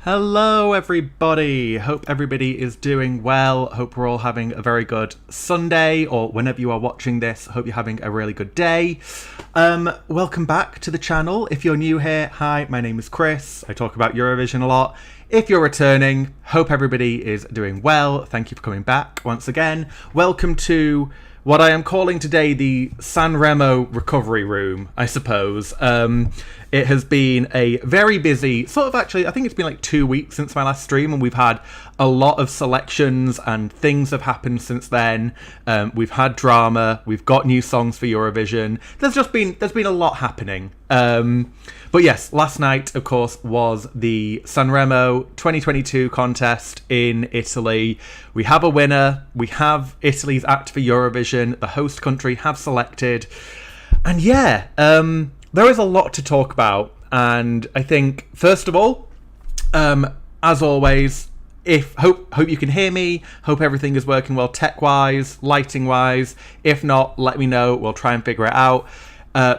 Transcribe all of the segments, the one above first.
Hello everybody, hope everybody is doing well, hope we're all having a very good Sunday, or whenever you are watching this, hope you're having a really good day. Welcome back to the channel. If you're new here, hi, my name is Chris, I talk about Eurovision a lot. If you're returning, hope everybody is doing well, thank you for coming back once again. Welcome to what I am calling today the Sanremo recovery room, I suppose. It has been a very busy, sort of actually, I think it's been like 2 weeks since my last stream, and we've had a lot of selections and things have happened since then. We've had drama, we've got new songs for Eurovision. There's been a lot happening. But yes, last night, of course, was the Sanremo 2022 contest in Italy. We have a winner. We have Italy's act for Eurovision. The host country have selected. And yeah, there is a lot to talk about. And I think, first of all, as always, hope you can hear me. Hope everything is working well tech-wise, lighting-wise. If not, let me know. We'll try and figure it out.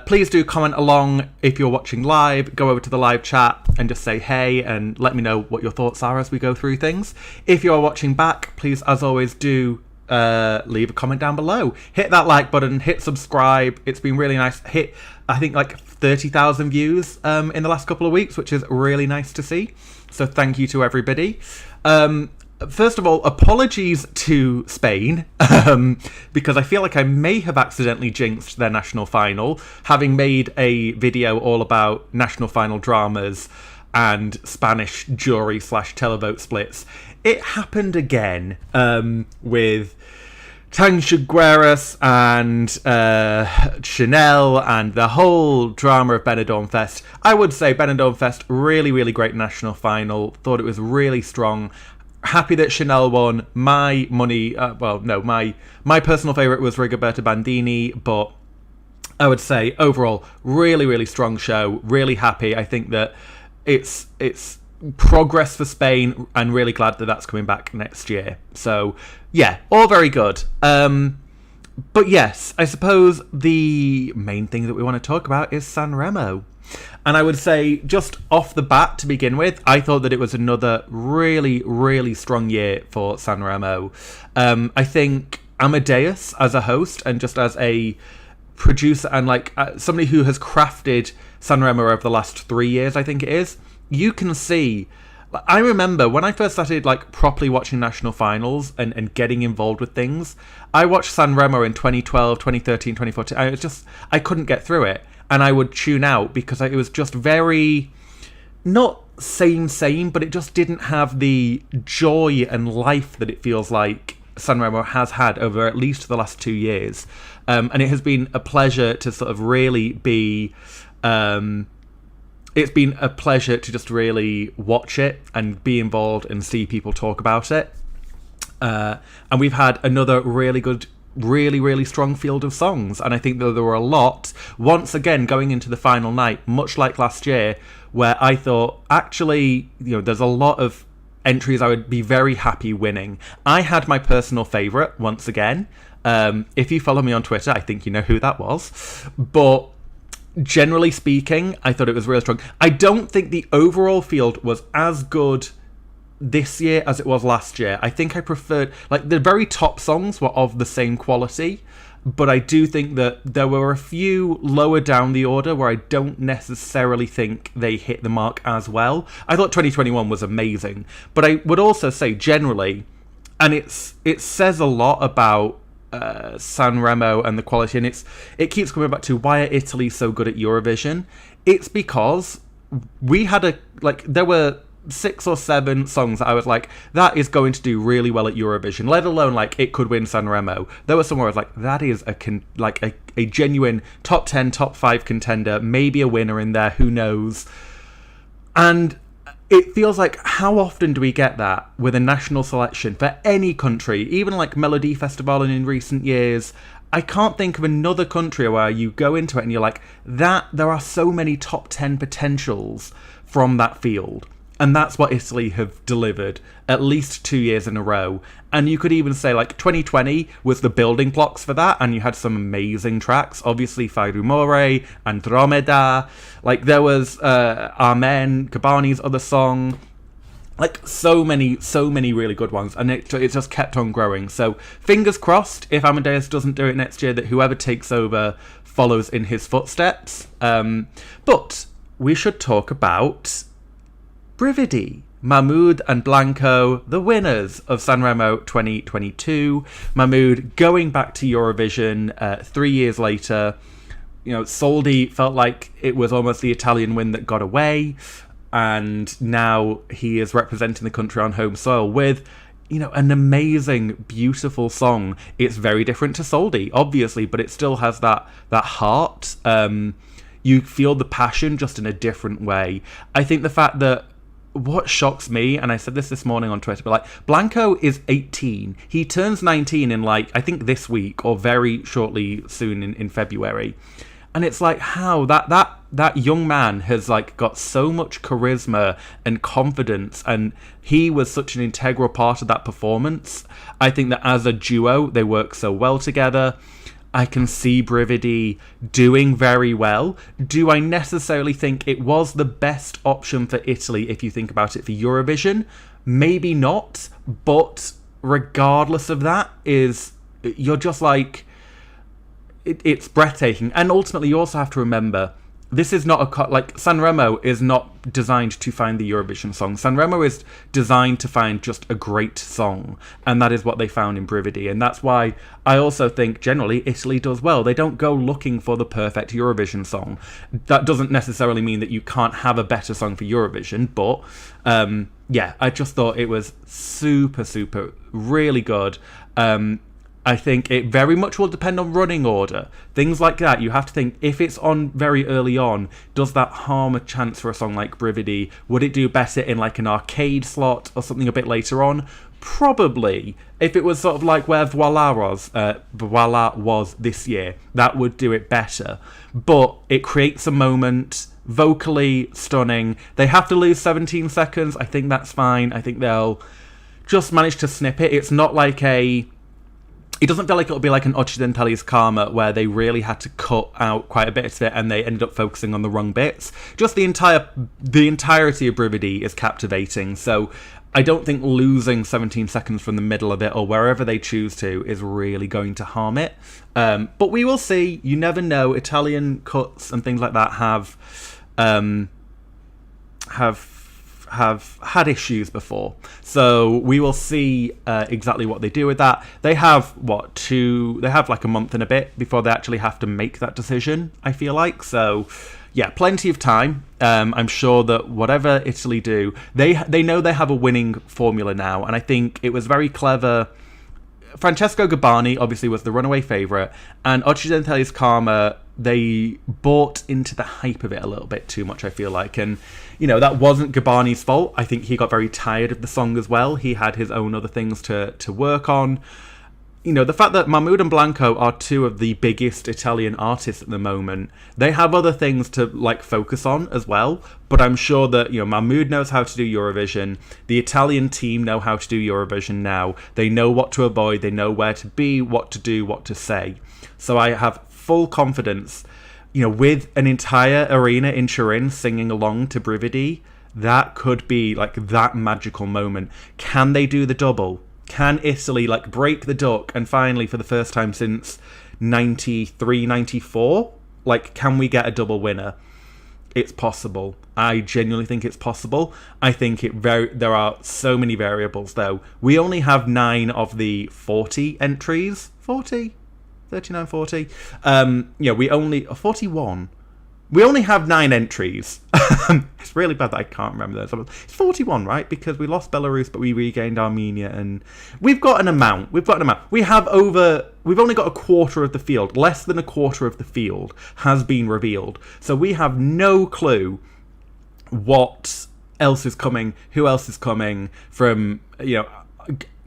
Please do comment along if you're watching live. Go over to the live chat and just say hey and let me know what your thoughts are as we go through things. If you're watching back, please, as always, do leave a comment down below. Hit that like button, hit subscribe. It's been really nice. Hit, I think, like 30,000 views in the last couple of weeks, which is really nice to see. So thank you to everybody. First of all, apologies to Spain, because I feel like I may have accidentally jinxed their national final, having made a video all about national final dramas and Spanish jury / televote splits. It happened again with Tanxugueras and Chanel and the whole drama of Benidorm Fest. I would say Benidorm Fest, really, really great national final. Thought it was really strong. Happy that Chanel won. My money, my personal favourite was Rigoberta Bandini, but I would say overall, really, really strong show. Really happy. I think that it's progress for Spain, and really glad that that's coming back next year. So yeah, all very good. But yes, I suppose the main thing that we want to talk about is Sanremo. And I would say, just off the bat to begin with, I thought that it was another really, really strong year for Sanremo. I think Amadeus as a host and just as a producer and like somebody who has crafted Sanremo over the last 3 years, I think it is, you can see. I remember when I first started like properly watching national finals and getting involved with things, I watched Sanremo in 2012, 2013, 2014. I couldn't get through it. And I would tune out because it was just very, not same, but it just didn't have the joy and life that it feels like Sanremo has had over at least the last 2 years. And it has been a pleasure to sort of really be, it's been a pleasure to just really watch it and be involved and see people talk about it. And we've had another really good, really, really strong field of songs, and I think that there were a lot, once again, going into the final night, much like last year, where I thought, actually, there's a lot of entries I would be very happy winning. I had my personal favourite, once again. If you follow me on Twitter, I think you know who that was. But generally speaking, I thought it was really strong. I don't think the overall field was as good this year as it was last year. I think I preferred, like, the very top songs were of the same quality, but I do think that there were a few lower down the order where I don't necessarily think they hit the mark as well. I thought 2021 was amazing, but I would also say generally, and it says a lot about Sanremo and the quality, and it keeps coming back to why are Italy so good at Eurovision. It's because we had there were 6 or 7 songs that I was like, that is going to do really well at Eurovision, let alone like it could win Sanremo. There was some where I was like, that is a genuine top 10, top 5 contender, maybe a winner in there, who knows. And it feels like, how often do we get that with a national selection for any country, even like Melodifestivalen in recent years? I can't think of another country where you go into it and you're like, that there are so many top 10 potentials from that field. And that's what Italy have delivered at least 2 years in a row. And you could even say, like, 2020 was the building blocks for that, and you had some amazing tracks. Obviously, Fai Rumore, Andromeda. Like, there was Amen, Kabani's other song. Like so many really good ones, and it just kept on growing. So fingers crossed, if Amadeus doesn't do it next year, that whoever takes over follows in his footsteps. But we should talk about Brividi. Mahmood and Blanco, the winners of Sanremo 2022. Mahmood going back to Eurovision 3 years later. You know, Soldi felt like it was almost the Italian win that got away. And now he is representing the country on home soil with, you know, an amazing, beautiful song. It's very different to Soldi, obviously, but it still has that heart. You feel the passion just in a different way. I think the fact that what shocks me, and I said this morning on Twitter, but like, Blanco is 18. He turns 19 in, like, I think this week or very shortly soon in February. And it's like, how that young man has like got so much charisma and confidence, and he was such an integral part of that performance. I think that as a duo, they work so well together. I can see Brividi doing very well. Do I necessarily think it was the best option for Italy if you think about it for Eurovision? Maybe not, but regardless of that, you're just like, it's breathtaking. And ultimately, you also have to remember, this is not Sanremo is not designed to find the Eurovision song. Sanremo is designed to find just a great song, and that is what they found in Brividi. And that's why I also think generally Italy does well. They don't go looking for the perfect Eurovision song. That doesn't necessarily mean that you can't have a better song for Eurovision, but yeah, I just thought it was super really good. I think it very much will depend on running order. Things like that, you have to think, if it's on very early on, does that harm a chance for a song like Brividi? Would it do better in like an arcade slot or something a bit later on? Probably. If it was sort of like where Voila was this year, that would do it better. But it creates a moment, vocally stunning. They have to lose 17 seconds. I think that's fine. I think they'll just manage to snip it. It's not like it doesn't feel like it'll be like an Occidentali's Karma where they really had to cut out quite a bit of it and they ended up focusing on the wrong bits. Just the entirety of Brividi is captivating, so I don't think losing 17 seconds from the middle of it or wherever they choose to is really going to harm it. But we will see. You never know. Italian cuts and things like that have had issues before, so we will see exactly what they do with that. They have they have like a month and a bit before they actually have to make that decision, I feel like. So yeah, plenty of time. I'm sure that whatever Italy do, they know they have a winning formula now, and I think it was very clever. Francesco Gabbani obviously was the runaway favourite, and Occidentali's Karma, they bought into the hype of it a little bit too much, I feel like. And, you know, that wasn't Gabbani's fault. I think he got very tired of the song as well. He had his own other things to work on. You know, the fact that Mahmood and Blanco are two of the biggest Italian artists at the moment, they have other things to, like, focus on as well. But I'm sure that, you know, Mahmood knows how to do Eurovision. The Italian team know how to do Eurovision now. They know what to avoid. They know where to be, what to do, what to say. So I have full confidence, you know, with an entire arena in Turin singing along to Brividi, that could be, like, that magical moment. Can they do the double? Can Italy, like, break the duck and finally, for the first time since 93, 94, like, can we get a double winner? It's possible. I genuinely think it's possible. I think there are so many variables, though. We only have 9 of the 40 entries. 40? 39, 40? Yeah, 41. We only have 9 entries. It's really bad that I can't remember those. It's 41, right? Because we lost Belarus, but we regained Armenia, and we've got an amount. We've only got a quarter of the field. Less than a quarter of the field has been revealed. So we have no clue what else is coming, who else is coming from, you know,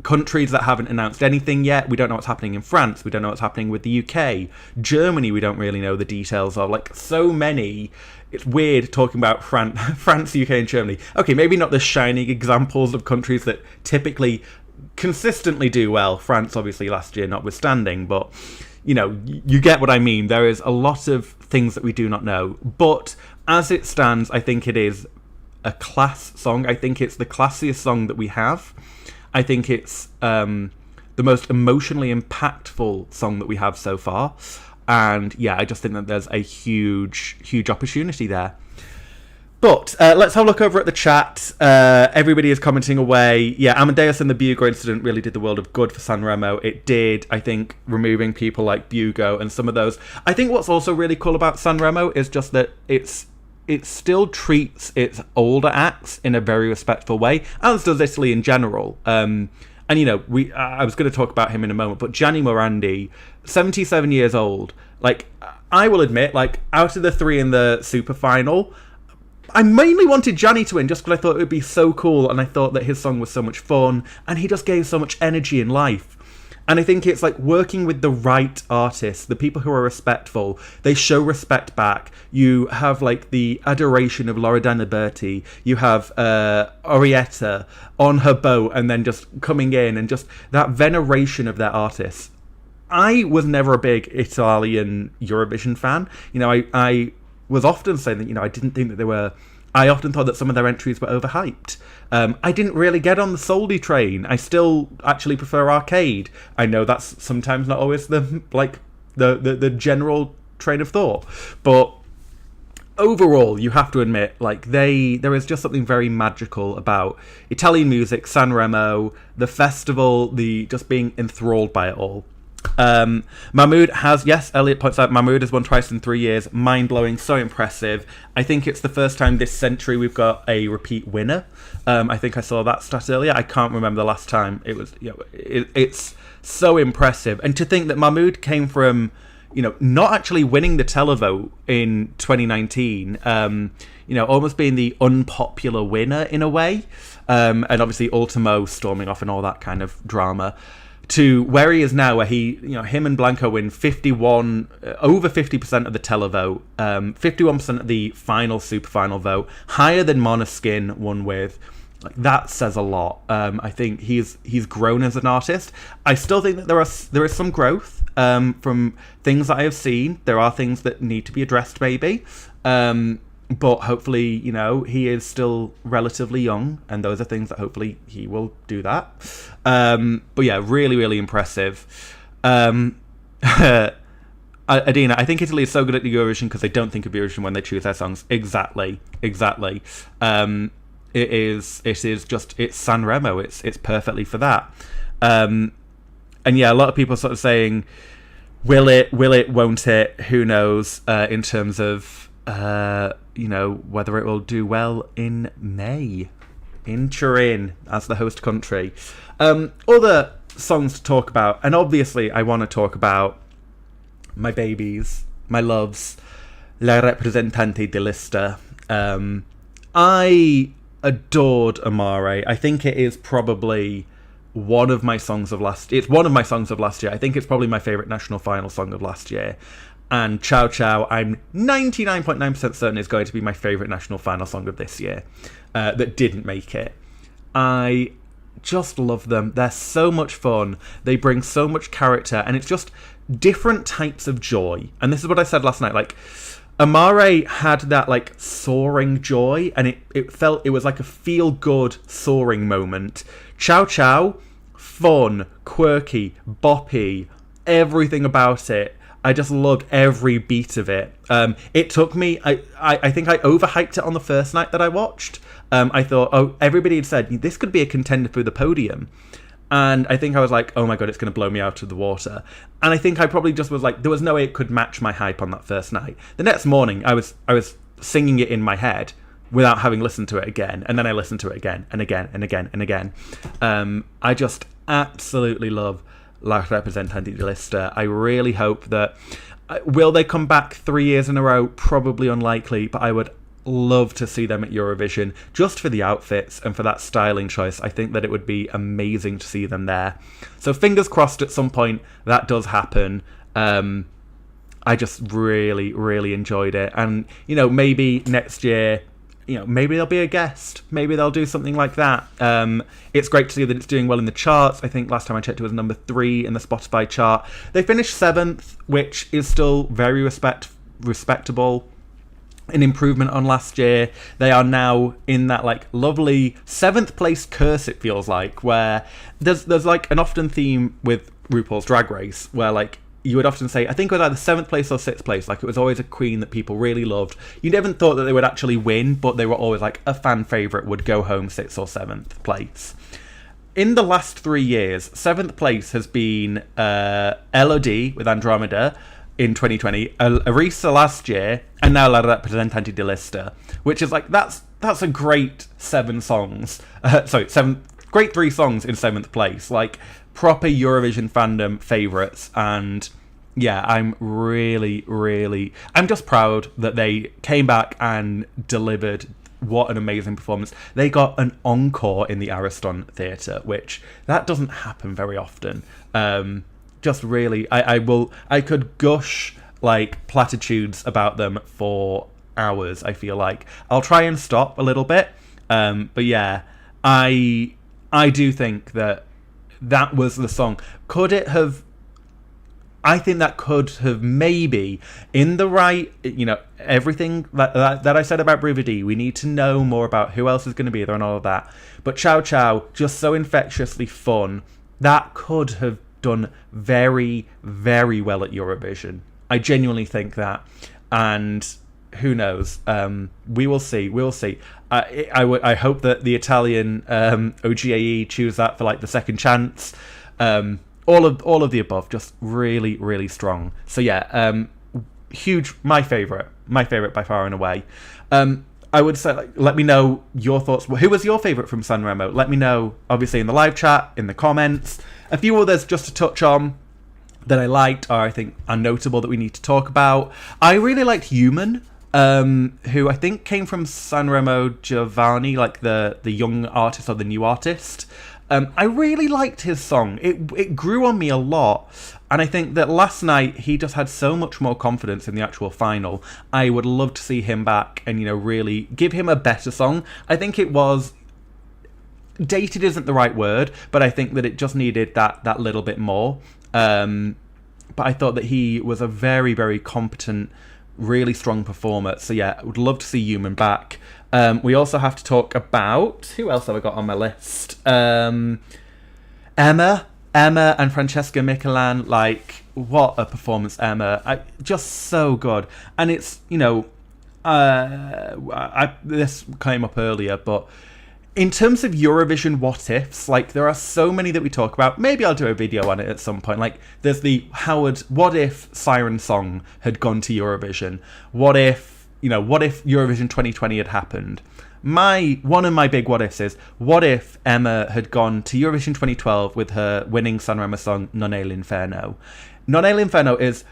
countries that haven't announced anything yet. We don't know what's happening in France. We don't know what's happening with the UK. Germany, we don't really know the details of. Like, so many. It's weird talking about France, UK, and Germany. Okay, maybe not the shining examples of countries that typically consistently do well. France, obviously, last year notwithstanding. But, you know, you get what I mean. There is a lot of things that we do not know. But as it stands, I think it is a class song. I think it's the classiest song that we have. I think it's the most emotionally impactful song that we have so far. And yeah, I just think that there's a huge opportunity there. But let's have a look over at the chat. Everybody is commenting away. Yeah, Amadeus and the Bugo incident really did the world of good for Sanremo. It did, I think, removing people like Bugo and some of those. I think what's also really cool about Sanremo is just that it still treats its older acts in a very respectful way, as does Italy in general. And, you know, I was going to talk about him in a moment, but Gianni Morandi, 77 years old. Like, I will admit, like, out of the three in the super final, I mainly wanted Gianni to win just because I thought it would be so cool, and I thought that his song was so much fun, and he just gave so much energy in life. And I think it's like working with the right artists, the people who are respectful. They show respect back. You have like the adoration of Loredana Berti. You have Orietta on her boat and then just coming in, and just that veneration of their artists. I was never a big Italian Eurovision fan. You know, I was often saying that, you know, I didn't think that they were... I often thought that some of their entries were overhyped. I didn't really get on the Soldi train. I still actually prefer Arcade. I know that's sometimes not always the general train of thought, but overall, you have to admit, like, there is just something very magical about Italian music, Sanremo, the festival, the just being enthralled by it all. Mahmood has, yes, Elliot points out, Mahmood has won twice in 3 years. Mind-blowing, so impressive. I think it's the first time this century we've got a repeat winner. I think I saw that stat earlier. I can't remember the last time it was. You know, it's so impressive. And to think that Mahmood came from, you know, not actually winning the televote in 2019, you know, almost being the unpopular winner in a way, and obviously Ultimo storming off and all that kind of drama, to where he is now, where he, you know, him and Blanco win over 50% of the televote, 51% of the final super final vote, higher than Måneskin won with. Like, that says a lot. I think he's grown as an artist. I still think that there is some growth from things that I have seen. There are things that need to be addressed, maybe. But hopefully, you know, he is still relatively young, and those are things that hopefully he will do that. But yeah, really, really impressive. Adina, I think Italy is so good at the Eurovision because they don't think of Eurovision when they choose their songs. Exactly. It is just, it's Sanremo. It's perfectly for that. And yeah, a lot of people sort of saying, will it, won't it? Who knows? In terms of, you know, whether it will do well in May in Turin as the host country. Other songs to talk about, and obviously I want to talk about my babies, my loves, La Rappresentante di Lista. I adored Amare. I think it is probably one of my songs of last year. I think it's probably my favourite national final song of last year. And Ciao Ciao, I'm 99.9% certain is going to be my favourite national final song of this year that didn't make it. I just love them. They're so much fun. They bring so much character, and it's just different types of joy. And this is what I said last night. Like, Amare had that, like, soaring joy, and it was like a feel-good soaring moment. Ciao Ciao, fun, quirky, boppy, everything about it. I just loved every beat of it. It took me... I think I overhyped it on the first night that I watched. I thought, oh, everybody had said, this could be a contender for the podium. And I think I was like, oh my god, it's going to blow me out of the water. And I think I probably just was like, there was no way it could match my hype on that first night. The next morning, I was singing it in my head without having listened to it again. And then I listened to it again and again and again and again. I just absolutely love La Rappresentante di Lista. I really hope that... will they come back 3 years in a row? Probably unlikely, but I would love to see them at Eurovision, just for the outfits and for that styling choice. I think that it would be amazing to see them there. So fingers crossed at some point that does happen. I just really, really enjoyed it. And, you know, maybe next year... you know, maybe they'll be a guest. Maybe they'll do something like that. It's great to see that it's doing well in the charts. I think last time I checked it was number 3 in the Spotify chart. They finished 7th, which is still very respectable. an improvement on last year. They are now in that like lovely 7th place curse, it feels like, where there's like an often theme with RuPaul's Drag Race where like you would often say, I think it was either 7th place or 6th place, like it was always a queen that people really loved. You never thought that they would actually win, but they were always like a fan favourite would go home 6th or 7th place. In the last 3 years, 7th place has been LOD with Andromeda in 2020, Elisa last year, and now La Rappresentante de Lista, which is like, that's a great 7 songs. Great 3 songs in 7th place. Like, proper Eurovision fandom favourites, and yeah, I'm just proud that they came back and delivered. What an amazing performance. They got an encore in the Ariston Theatre, which that doesn't happen very often. Just really, I could gush like platitudes about them for hours, I feel like. I'll try and stop a little bit. But yeah, I do think that was the song. Could it have, I think that could have maybe, in the right, everything that I said about Brividi, we need to know more about who else is going to be there and all of that. But Ciao Ciao, just so infectiously fun, that could have done very, very well at Eurovision. I genuinely think that. And who knows? We will see. I hope that the Italian OGAE choose that for like the second chance. All of the above, just really, really strong. So yeah, huge. My favorite by far and away. I would say, like, let me know your thoughts. Who was your favorite from Sanremo? Let me know, obviously, in the live chat, in the comments. A few others just to touch on that I liked, or I think are notable that we need to talk about. I really liked Yuman, who I think came from Sanremo Giovanni, like the young artist or the new artist. I really liked his song. It grew on me a lot. And I think that last night he just had so much more confidence in the actual final. I would love to see him back and, really give him a better song. I think it was... dated isn't the right word, but I think that it just needed that little bit more. But I thought that he was a very, very competent, really strong performer. So yeah, I would love to see Yuman back. We also have to talk about... who else have I got on my list? Emma and Francesca Michelin, like, what a performance, Emma. Just so good. And it's, this came up earlier, but in terms of Eurovision what-ifs, like, there are so many that we talk about. Maybe I'll do a video on it at some point. Like, there's the Howard, what if Siren Song had gone to Eurovision? What if Eurovision 2020 had happened? One of my big what ifs is, what if Emma had gone to Eurovision 2012 with her winning Sanremo song Non è l'inferno? Non è l'inferno is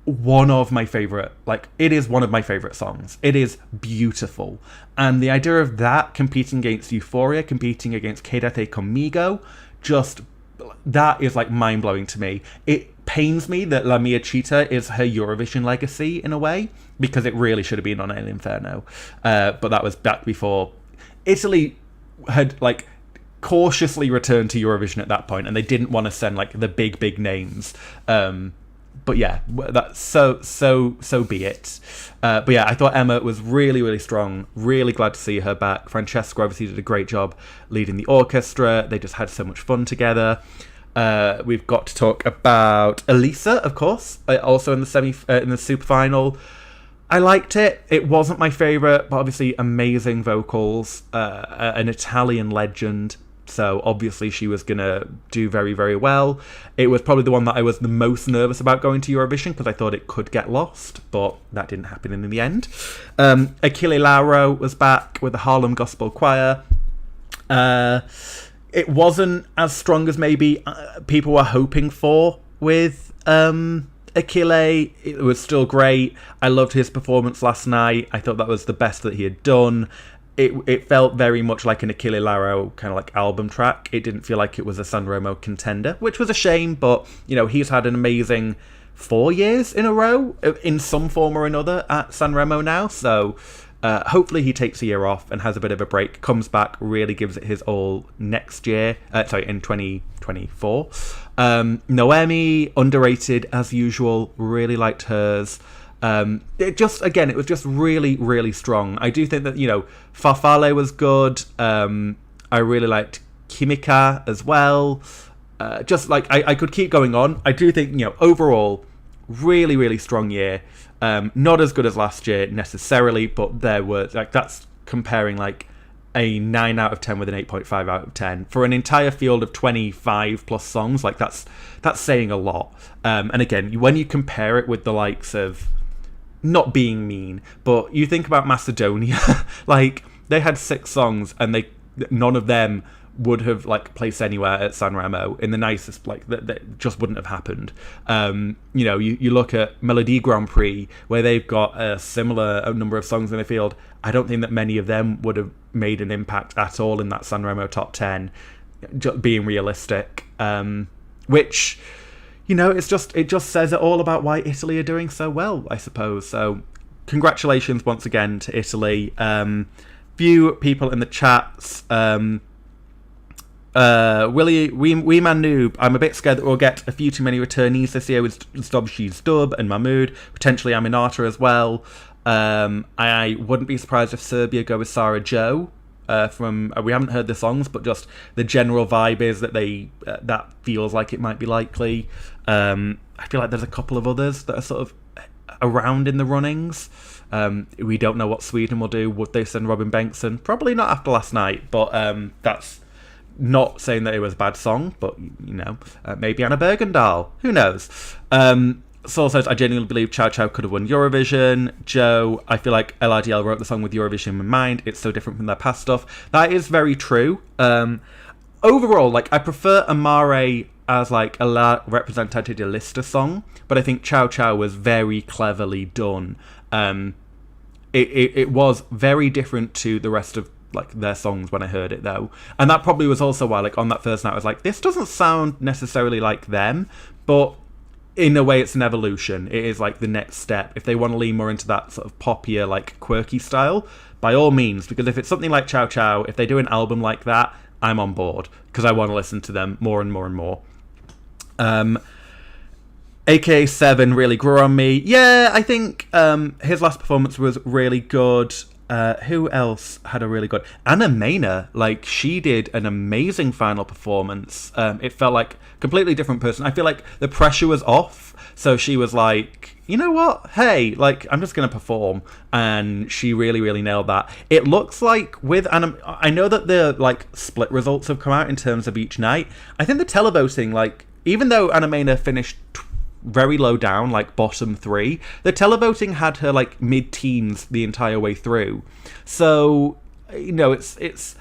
one of my favorite, it is one of my favorite songs. It is beautiful. And the idea of that competing against Euphoria, competing against Quédate Conmigo, just, that is mind-blowing to me. It pains me that La Mia Città is her Eurovision legacy in a way, because it really should have been on El Inferno. But that was back before Italy had cautiously returned to Eurovision at that point, and they didn't want to send the big names. But yeah, that's so be it. But yeah, I thought Emma was really, really strong. Really glad to see her back. Francesca obviously did a great job leading the orchestra. They just had so much fun together. We've got to talk about Elisa, of course, also in the super final. I liked it. It wasn't my favourite, but obviously amazing vocals, an Italian legend. So obviously she was going to do very, very well. It was probably the one that I was the most nervous about going to Eurovision because I thought it could get lost, but that didn't happen in the end. Achille Lauro was back with the Harlem Gospel Choir. It wasn't as strong as maybe people were hoping for with Achille. It was still great. I loved his performance last night. I thought that was the best that he had done. It felt very much like an Achille Lauro kind of album track. It didn't feel like it was a Sanremo contender, which was a shame, but he's had an amazing 4 years in a row in some form or another at Sanremo now, so hopefully he takes a year off and has a bit of a break, comes back, really gives it his all next year, in 2024. Noemi, underrated as usual, really liked hers. It was just really, really strong. I do think that, Farfalle was good. I really liked Kimika as well. I could keep going on. I do think, overall, really, really strong year. Not as good as last year necessarily, but there were, that's comparing, a 9 out of 10 with an 8.5 out of 10 for an entire field of 25 plus songs. That's saying a lot. And again, when you compare it with the likes of, not being mean, but you think about Macedonia, they had 6 songs and none of them would have placed anywhere at Sanremo in the nicest, that just wouldn't have happened. You look at Melody Grand Prix, where they've got a similar number of songs in the field. I don't think that many of them would have made an impact at all in that Sanremo top 10, just being realistic. Which, it just says it all about why Italy are doing so well, I suppose. So congratulations once again to Italy. Few people in the chats. Weeman Noob, I'm a bit scared that we'll get a few too many returnees this year with Zdobshi's Dub and Mahmood, potentially Aminata as well. I wouldn't be surprised if Serbia go with Sarah Joe. We haven't heard the songs, but just the general vibe is that that feels like it might be likely. I feel like there's a couple of others that are sort of around in the runnings. We don't know what Sweden will do. Would they send Robin Bengtsson? Probably not after last night, but that's not saying that it was a bad song, but maybe Anna Bergendahl. Who knows? Saul says, I genuinely believe Ciao Ciao could have won Eurovision. Joe, I feel like LRDL wrote the song with Eurovision in mind. It's so different from their past stuff. That is very true. Overall, I prefer Amare as a La Rappresentante de Lista song, but I think Ciao Ciao was very cleverly done. It was very different to the rest of their songs when I heard it, though, and that probably was also why on that first night I was like, this doesn't sound necessarily like them, but in a way it's an evolution. It is the next step. If they want to lean more into that sort of poppier, quirky style, by all means, because if it's something like Ciao Ciao, if they do an album like that, I'm on board, because I want to listen to them more and more and more. AK7 really grew on me. Yeah, I think his last performance was really good. Who else had a really good... Anna Maynor, she did an amazing final performance. It felt like a completely different person. I feel like the pressure was off, so she was you know what? Hey, I'm just going to perform. And she really, really nailed that. It looks like with Anna... I know that the, split results have come out in terms of each night. I think the televoting, even though Anna Maynor finished very low down, bottom 3, the televoting had her mid-teens the entire way through. So it's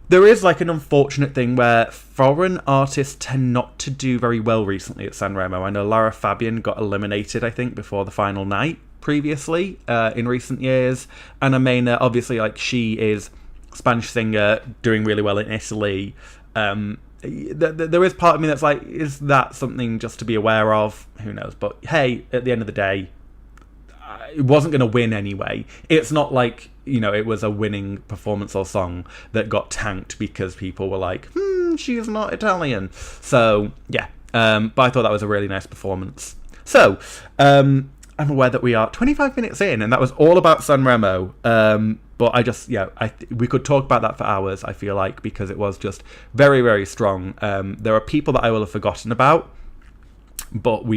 there is an unfortunate thing where foreign artists tend not to do very well recently at Sanremo. I know Lara Fabian got eliminated, I think, before the final night previously in recent years. Anna Maynor, obviously, she is Spanish singer doing really well in Italy. There is part of me that's is that something just to be aware of? Who knows? But hey, at the end of the day, it wasn't going to win anyway. It's not it was a winning performance or song that got tanked because people were she's not Italian. So yeah, but I thought that was a really nice performance. So I'm aware that we are 25 minutes in, and that was all about Sanremo. But we could talk about that for hours, I feel like, because it was just very, very strong. There are people that I will have forgotten about, but I'm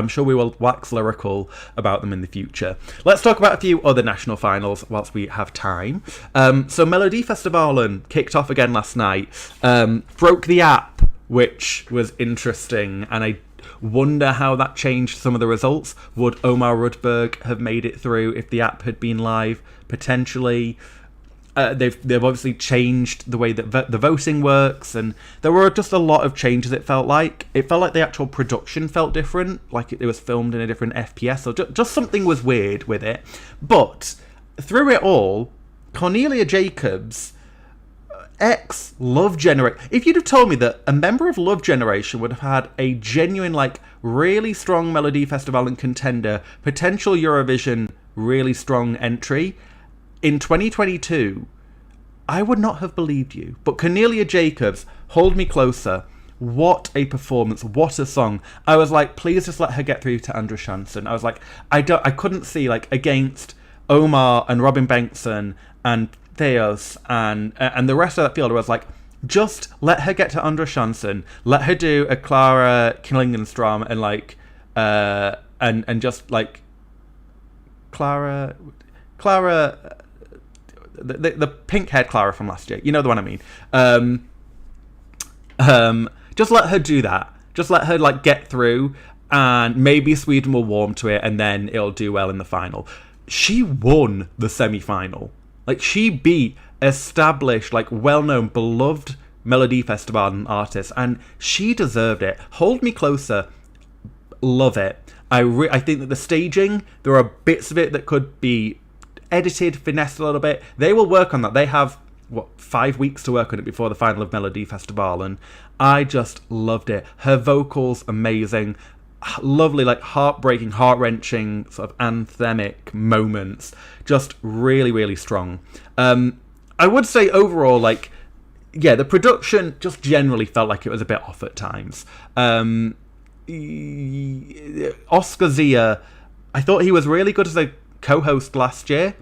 sure we will wax lyrical about them in the future. Let's talk about a few other national finals whilst we have time. So Melodifestivalen kicked off again last night. Broke the app, which was interesting, and I wonder how that changed some of the results. Would Omar Rudberg have made it through if the app had been live? Potentially. They've obviously changed the way that the voting works, and there were just a lot of changes. It felt like the actual production felt different, it was filmed in a different FPS, so just something was weird with it. But through it all, Cornelia Jacobs, ex Love Generation. If you'd have told me that a member of Love Generation would have had a genuine, really strong Melodifestivalen contender, potential Eurovision really strong entry in 2022, I would not have believed you. But Cornelia Jacobs, Hold Me Closer, what a performance, what a song. I was like, please just let her get through to Andrew Shanson. I was like, I couldn't see, like, against Omar and Robin Bengtsson and Theos and the rest of that field. I was like, just let her get to Andrew Shanson, let her do a Clara Klingenstrom and like and just like Clara the pink haired Clara from last year, you know the one I mean. Just let her do that. Just let her like get through, and maybe Sweden will warm to it, and then it'll do well in the final. She won the semi-final. Like, she beat established, like, well-known, beloved Melodifestivalen artists, and she deserved it. Hold Me Closer, love it. I think that the staging, there are bits of it that could be edited, finessed a little bit. They will work on that. They have, 5 weeks to work on it before the final of Melodifestivalen. I just loved it. Her vocals, amazing. Lovely, like, heartbreaking, heart-wrenching, sort of anthemic moments. Just really, really strong. I would say overall, like, yeah, the production just generally felt like it was a bit off at times. Oscar Zia, I thought he was really good as a co-host last year.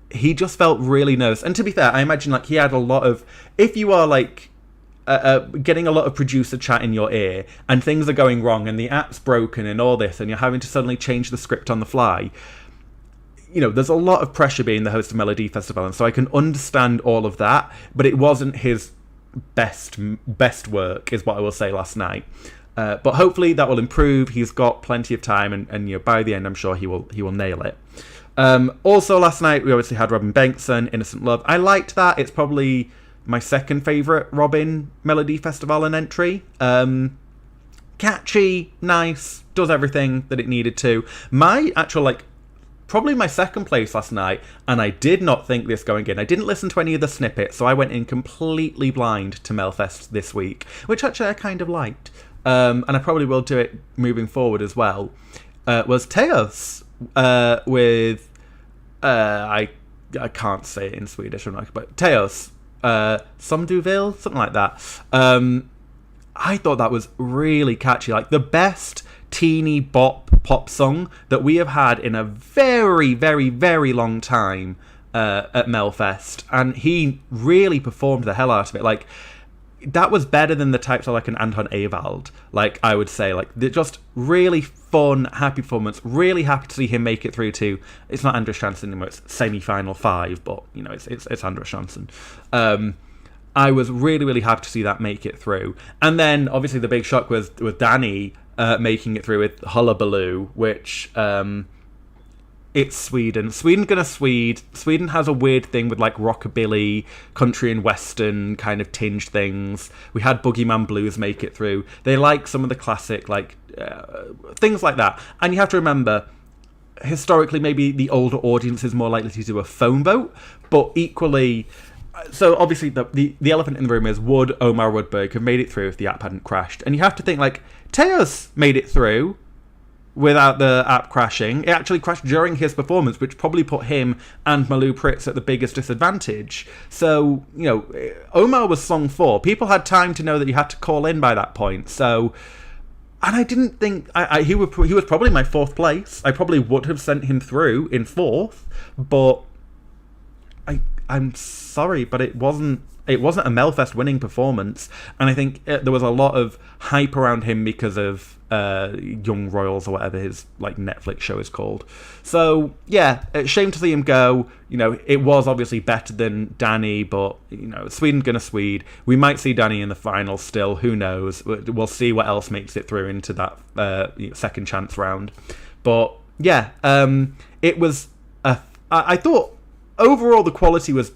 He just felt really nervous. And to be fair, I imagine, like, he had a lot of... If you are, like... getting a lot of producer chat in your ear and things are going wrong and the app's broken and all this and you're having to suddenly change the script on the fly, you know, there's a lot of pressure being the host of Melodifestivalen, so I can understand all of that, but it wasn't his best work, is what I will say last night. But hopefully that will improve. He's got plenty of time, and you know, by the end I'm sure he will nail it. Also last night we obviously had Robin Bengtsson, Innocent Love. I liked that. It's probably my second favourite Robin Melodifestivalen entry. Catchy, nice, does everything that it needed to. My actual, like, probably my second place last night, and I did not think this going in. I didn't listen to any of the snippets, so I went in completely blind to Melfest this week, which actually I kind of liked. And I probably will do it moving forward as well. Was Teos with... I can't say it in Swedish, but Teos. Som du vill, something like that. I thought that was really catchy, like the best teeny bop pop song that we have had in a very, very, very long time at Melfest, and he really performed the hell out of it. Like, that was better than the types of like an Anton Ewald, like I would say. Like, they're just really fun, happy performance. Really happy to see him make it through to, it's not Andrew Shanson anymore, it's semi-final 5, but you know, it's Andrew Shanson. I was really, really happy to see that make it through. And then obviously the big shock was with Danny making it through with Hullabaloo, which it's Sweden. Sweden's gonna Swede. Sweden has a weird thing with like rockabilly, country and western kind of tinged things. We had Boogeyman Blues make it through. They like some of the classic, like, things like that. And you have to remember, historically, maybe the older audience is more likely to do a phone vote, but equally... So obviously the elephant in the room is, would Omar Woodberg have made it through if the app hadn't crashed? And you have to think, like, Teos made it through without the app crashing. It actually crashed during his performance, which probably put him and Malou Pritz at the biggest disadvantage. So, you know, Omar was song 4. People had time to know that you had to call in by that point. So, and I didn't think... he was probably my 4th place. I probably would have sent him through in 4th, but I'm sorry, but it wasn't a Melfest winning performance, and I think there was a lot of hype around him because of Young Royals or whatever his like Netflix show is called. So yeah, shame to see him go. You know, it was obviously better than Danny, but you know, Sweden gonna Swede. We might see Danny in the final still. Who knows? We'll see what else makes it through into that second chance round. But yeah, it was. I thought. Overall, the quality was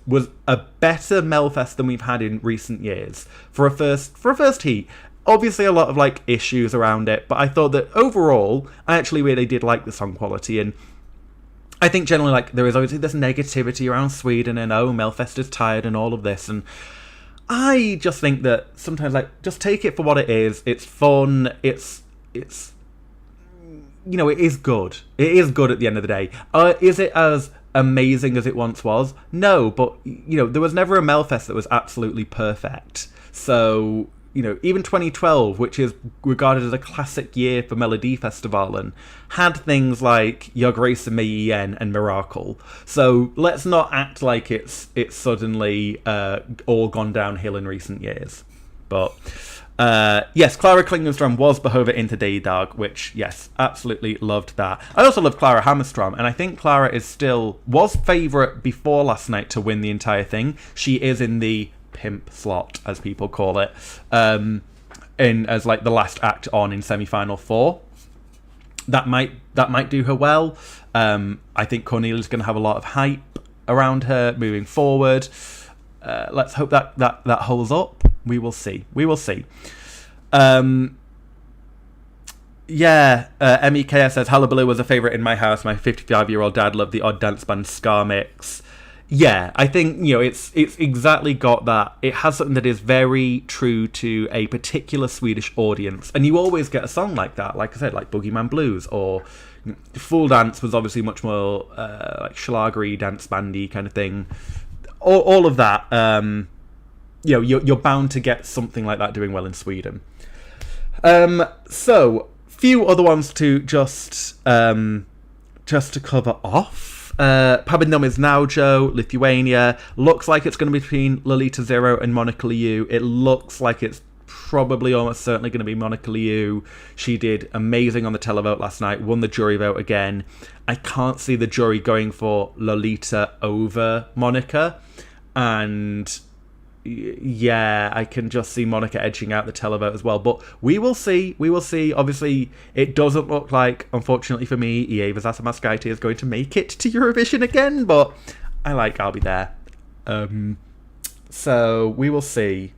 a better Melfest than we've had in recent years for a first heat. Obviously, a lot of like issues around it, but I thought that overall, I actually really did like the song quality. And I think generally, like, there is obviously this negativity around Sweden and Melfest is tired and all of this. And I just think that sometimes, like, just take it for what it is. It's fun. It's you know, it is good. It is good at the end of the day. Is it as amazing as it once was? No, but you know, there was never a Melfest that was absolutely perfect. So even 2012, which is regarded as a classic year for Melodifestivalen, had things like Jag Racer Mig Igen and Miracle. So let's not act like it's suddenly all gone downhill in recent years. But yes, Clara Klingenstrom was Behöver inte dig idag, which, yes, absolutely loved that. I also love Clara Hammerstrom, and I think Clara was favourite before last night to win the entire thing. She is in the pimp slot, as people call it, as like the last act on in semi-final 4. That might do her well. I think Cornelia's going to have a lot of hype around her moving forward. Let's hope that holds up. We will see. MEKS says Hullabaloo was a favourite in my house. My 55-year-old dad loved the odd dance band ska mix. Yeah, I think, it's exactly got that. It has something that is very true to a particular Swedish audience. And you always get a song like that, like I said, like Boogeyman Blues, or Full Dance was obviously much more like schlagery, dance bandy kind of thing. All of that, you're bound to get something like that doing well in Sweden. So, few other ones to just to cover off. Pabindom is Naujo, Lithuania. Looks like it's going to be between Lolita Zero and Monica Liu. It looks like it's probably almost certainly going to be Monica Liu. She did amazing on the televote last night, won the jury vote again. I can't see the jury going for Lolita over Monica. And yeah, I can just see Monica edging out the televote as well. But we will see. Obviously, it doesn't look like, unfortunately for me, Ieva Zasamaskaite is going to make it to Eurovision again. But I'll be there. So we will see.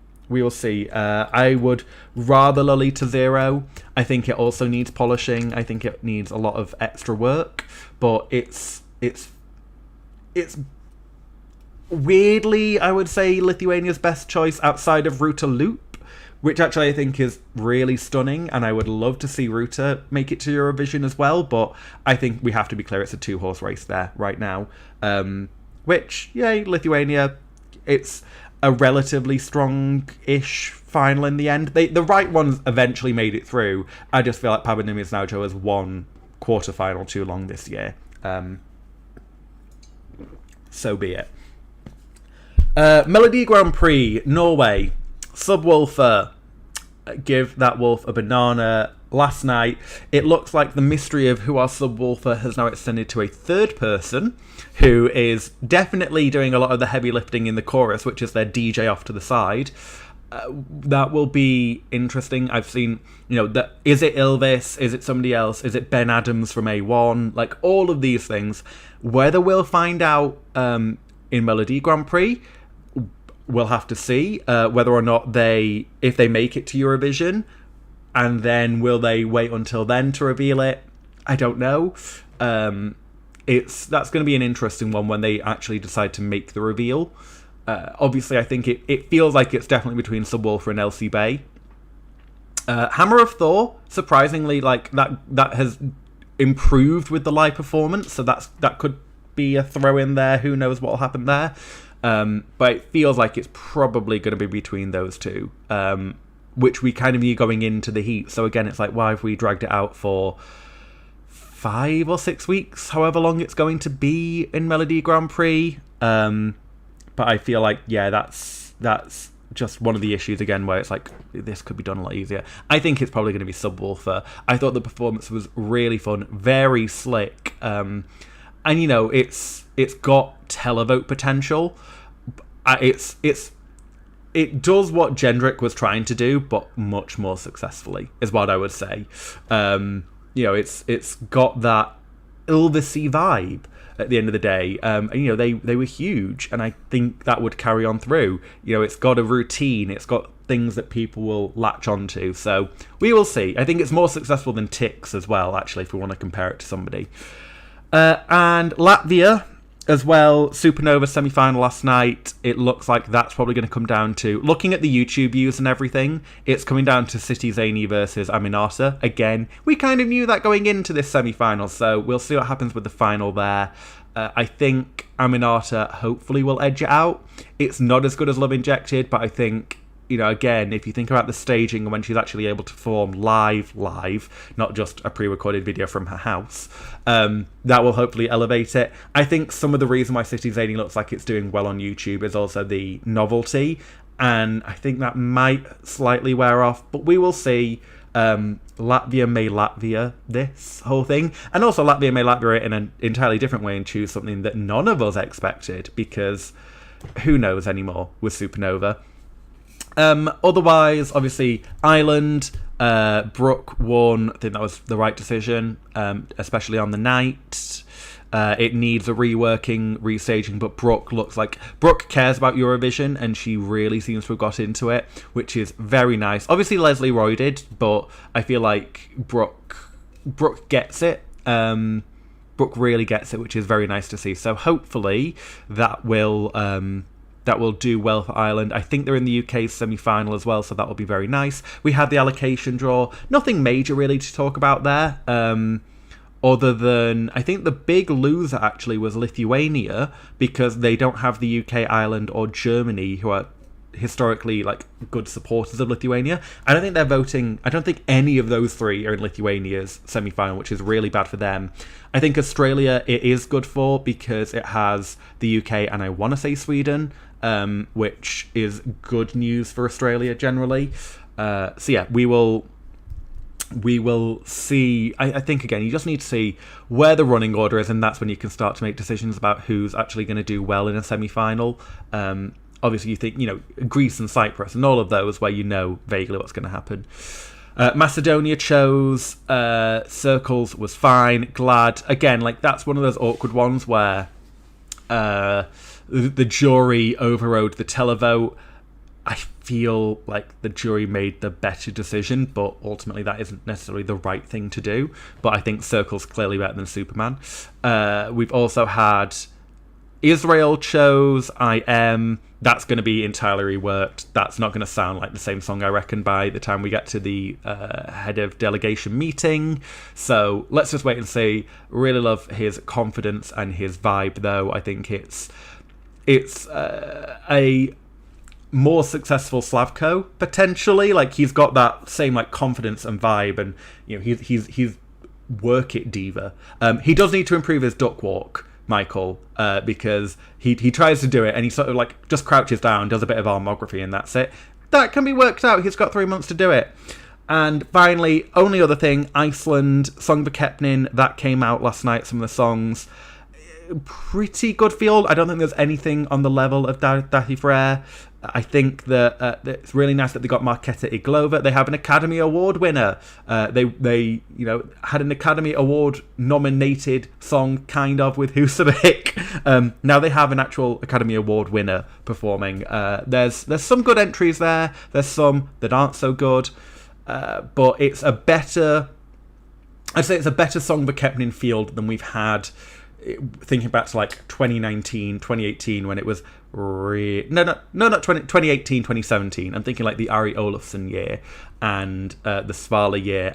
I would rather Lolita Zero. I think it also needs polishing. I think it needs a lot of extra work. But it's weirdly, I would say, Lithuania's best choice outside of Ruta Loop, which actually I think is really stunning, and I would love to see Ruta make it to Eurovision as well, but I think we have to be clear, it's a 2-horse race there right now. Which, yay, Lithuania, it's a relatively strong-ish final in the end. The right ones eventually made it through. I just feel like Pabindom Naujo has won quarterfinal too long this year. So be it. Melodi Grand Prix, Norway, Subwoofer, give that wolf a banana. Last night, it looks like the mystery of who are Subwoofer has now extended to a third person, who is definitely doing a lot of the heavy lifting in the chorus, which is their DJ off to the side. That will be interesting. I've seen, is it Ylvis? Is it somebody else? Is it Ben Adams from A1? Like, all of these things. Whether we'll find out in Melodi Grand Prix, we'll have to see whether or not if they make it to Eurovision, and then will they wait until then to reveal it? I don't know. That's going to be an interesting one when they actually decide to make the reveal. Obviously, I think it feels like it's definitely between Subwoofer and Elsie Bay. Hammer of Thor, surprisingly, like that has improved with the live performance, so that could be a throw in there. Who knows what will happen there? But it feels like it's probably going to be between those two, which we kind of knew going into the heat. So again, it's like, why have we dragged it out for 5 or 6 weeks, however long it's going to be in Melodi Grand Prix? But I feel like, yeah, that's just one of the issues again, where it's like, this could be done a lot easier. I think it's probably going to be Subwoofer. I thought the performance was really fun, very slick, and it's got televote potential. It does what Jendrik was trying to do, but much more successfully, is what I would say. It's got that Ylvis-y vibe at the end of the day. They were huge, and I think that would carry on through. It's got a routine, it's got things that people will latch onto. So we will see. I think it's more successful than Tix as well, actually, if we want to compare it to somebody. And Latvia as well, Supernova semi-final last night. It looks like that's probably going to come down to, looking at the YouTube views and everything, it's coming down to City Zany versus Aminata. Again, we kind of knew that going into this semi-final, so we'll see what happens with the final there. I think Aminata hopefully will edge it out. It's not as good as Love Injected, but I think, again, if you think about the staging and when she's actually able to perform live, not just a pre-recorded video from her house, that will hopefully elevate it. I think some of the reason why City Zany looks like it's doing well on YouTube is also the novelty, and I think that might slightly wear off, but we will see. Latvia may Latvia this whole thing, and also Latvia may Latvia it in an entirely different way and choose something that none of us expected, because who knows anymore with Supernova. Otherwise, obviously, Ireland, Brooke won. I think that was the right decision, especially on the night. It needs a reworking, restaging, but Brooke cares about Eurovision, and she really seems to have got into it, which is very nice. Obviously, Leslie Roy did, but I feel like Brooke gets it. Brooke really gets it, which is very nice to see. So hopefully that will do well for Ireland. I think they're in the UK semi-final as well, so that will be very nice. We had the allocation draw. Nothing major really to talk about there. Other than, I think the big loser actually was Lithuania, because they don't have the UK, Ireland, or Germany, who are historically good supporters of Lithuania. I don't think they're voting. I don't think any of those three are in Lithuania's semi-final, which is really bad for them. I think Australia it is good for, because it has the UK and I want to say Sweden, which is good news for Australia generally. So yeah, we will see. I think, again, you just need to see where the running order is, and that's when you can start to make decisions about who's actually going to do well in a semi-final. Obviously, you think, Greece and Cyprus and all of those where vaguely what's going to happen. Macedonia chose. Circles was fine. Glad. Again, that's one of those awkward ones where the jury overrode the televote. I feel like the jury made the better decision, but ultimately that isn't necessarily the right thing to do. But I think Circle's clearly better than Superman. We've also had Israel chose I Am. That's going to be entirely reworked. That's not going to sound like the same song, I reckon, by the time we get to the head of delegation meeting. So let's just wait and see. Really love his confidence and his vibe, though. I think it's a more successful Slavko, potentially. He's got that same confidence and vibe, and he's work it diva. He does need to improve his duck walk, Michael, because he tries to do it and he sort of just crouches down, does a bit of armography, and that's it. That can be worked out. He's got 3 months to do it. And finally, only other thing, Iceland, Song for Kepnin, that came out last night, some of the songs. Pretty good field. I don't think there's anything on the level of Dathi Frere. I think that it's really nice that they got Marketa Iglova. They have an Academy Award winner. They had an Academy Award nominated song, kind of, with Husavik. Now they have an actual Academy Award winner performing. There's some good entries there. There's some that aren't so good. But it's a better... I'd say it's a better Song for Kepnin field than we've had, thinking back to 2019, 2018, when it was not 2018, 2017. I'm thinking the Ari Olafsson year and the Svala year,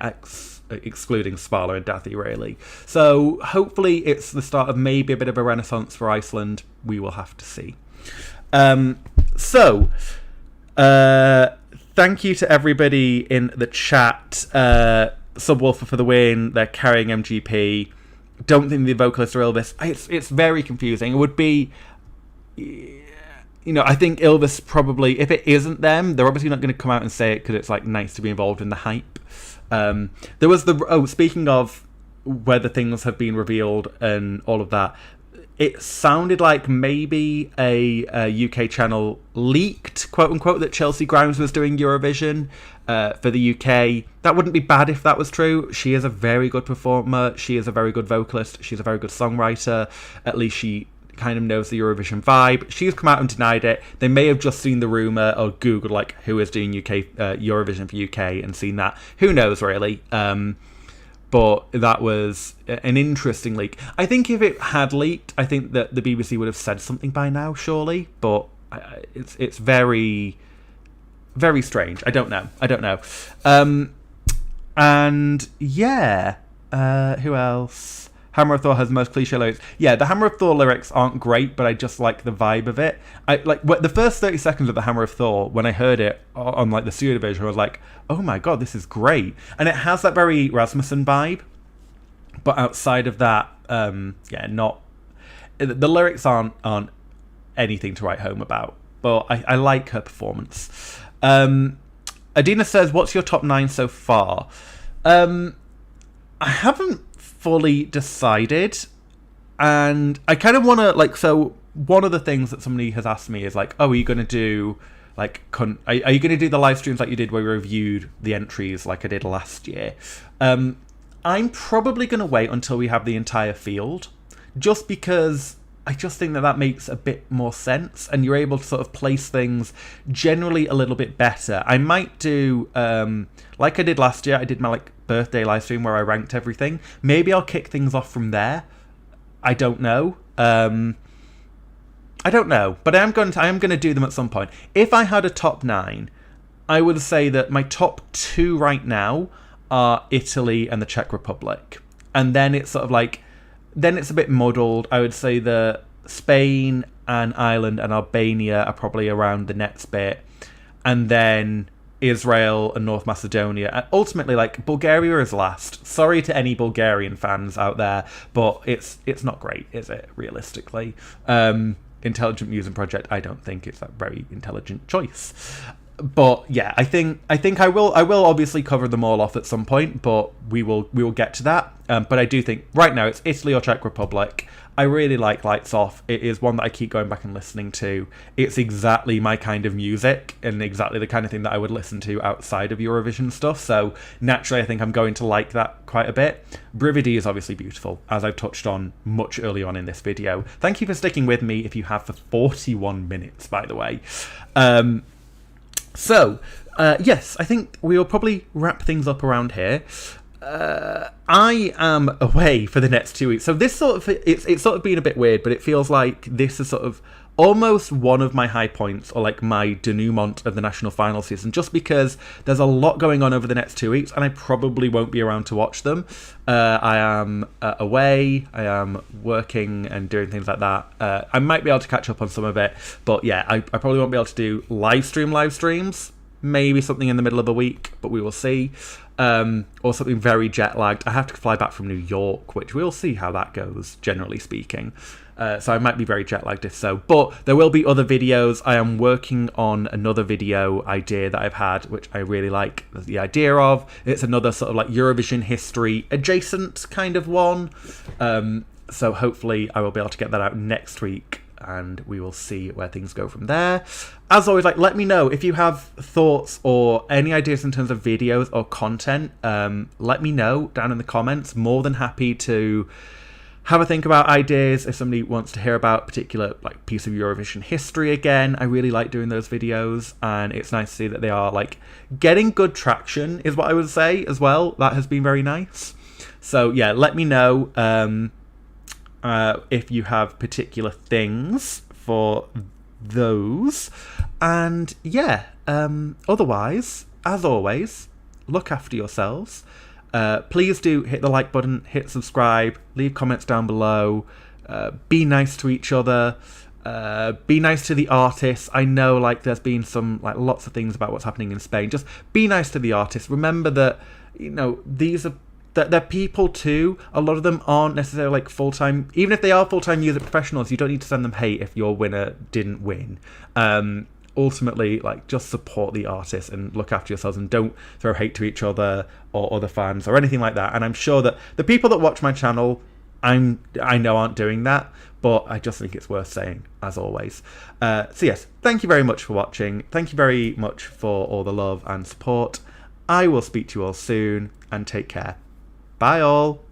excluding Svala and Dathi, really. So hopefully it's the start of maybe a bit of a renaissance for Iceland. We will have to see. Thank you to everybody in the chat. Subwoofer for the win. They're carrying MGP. Don't think the vocalists are Elvis. It's very confusing. It would be, I think Elvis probably, if it isn't them, they're obviously not going to come out and say it because it's nice to be involved in the hype. There was speaking of whether things have been revealed and all of that, it sounded like maybe a UK channel leaked, quote unquote, that Chelsea Grimes was doing Eurovision for the UK. That wouldn't be bad if that was true. She is a very good performer. She is a very good vocalist. She's a very good songwriter. At least she kind of knows the Eurovision vibe. She's come out and denied it. They may have just seen the rumour or Googled who is doing Eurovision for UK and seen that. Who knows, really. But that was an interesting leak. I think if it had leaked, I think that the BBC would have said something by now, surely. But it's very, very strange. I don't know. And yeah, who else Hammer of Thor has the most cliche lyrics. Yeah, the Hammer of Thor lyrics aren't great, but I just like the vibe of it. I like the first 30 seconds of the Hammer of Thor, when I heard it on like the studio version, I was like, oh my god, this is great. And it has that very Rasmussen vibe. But outside of that, not... The lyrics aren't anything to write home about. But I like her performance. Adina says, what's your top 9 so far? I haven't fully decided. And I kind of want to, like, so one of the things that somebody has asked me is like, oh, are you going to do, like, are you going to do the live streams like you did where you reviewed the entries like I did last year? I'm probably going to wait until we have the entire field, just because I just think that makes a bit more sense, and you're able to sort of place things generally a little bit better. I might do, like I did last year, I did my like birthday live stream where I ranked everything. Maybe I'll kick things off from there. I don't know. But I am going to do them at some point. If I had a top 9, I would say that my top 2 right now are Italy and the Czech Republic. And then it's sort of like, then it's a bit muddled. I would say that Spain and Ireland and Albania are probably around the next bit. And then Israel and North Macedonia. And ultimately, like, Bulgaria is last. Sorry to any Bulgarian fans out there, but it's not great, is it, realistically? Intelligent Music Project, I don't think it's a very intelligent choice. But yeah, I think I will obviously cover them all off at some point, but we will get to that. But I do think right now it's Italy or Czech Republic. I really like Lights Off. It is one that I keep going back and listening to. It's exactly my kind of music and exactly the kind of thing that I would listen to outside of Eurovision stuff. So naturally, I think I'm going to like that quite a bit. Brividi is obviously beautiful, as I've touched on much earlier on in this video. Thank you for sticking with me, if you have, for 41 minutes, by the way. Yes, I think we will probably wrap things up around here. I am away for the next 2 weeks, so this sort of it's sort of been a bit weird, but it feels like this is sort of almost one of my high points, or like my denouement of the national final season, just because there's a lot going on over the next 2 weeks, and I probably won't be around to watch them. I am away, I am working and doing things like that. I might be able to catch up on some of it, but yeah, I probably won't be able to do live streams. Maybe something in the middle of the week, but we will see. Or something very jet lagged. I have to fly back from New York, which we'll see how that goes, generally speaking. So I might be very jet lagged if so. But there will be other videos. I am working on another video idea that I've had, which I really like the idea of. It's another sort of like Eurovision history adjacent kind of one. So hopefully I will be able to get that out next week, and we will see where things go from there. As always, like, let me know if you have thoughts or any ideas in terms of videos or content. Let me know down in the comments. More than happy to have a think about ideas. If somebody wants to hear about a particular like piece of Eurovision history again, I really like doing those videos, and it's nice to see that they are like getting good traction, is what I would say as well. That has been very nice. So yeah, let me know if you have particular things for those. And yeah, otherwise, as always, look after yourselves. Please do hit the like button, hit subscribe, leave comments down below, be nice to each other, be nice to the artists. I know like there's been some like lots of things about what's happening in Spain. Just be nice to the artists. Remember that, you know, these are they're people too. A lot of them aren't necessarily like full-time. Even if they are full-time music professionals, you don't need to send them hate if your winner didn't win. Ultimately, like, just support the artist and look after yourselves, and don't throw hate to each other or other fans or anything like that. And I'm sure that the people that watch my channel, I know aren't doing that, but I just think it's worth saying, as always. So yes, thank you very much for watching. Thank you very much for all the love and support. I will speak to you all soon, and take care. Bye all.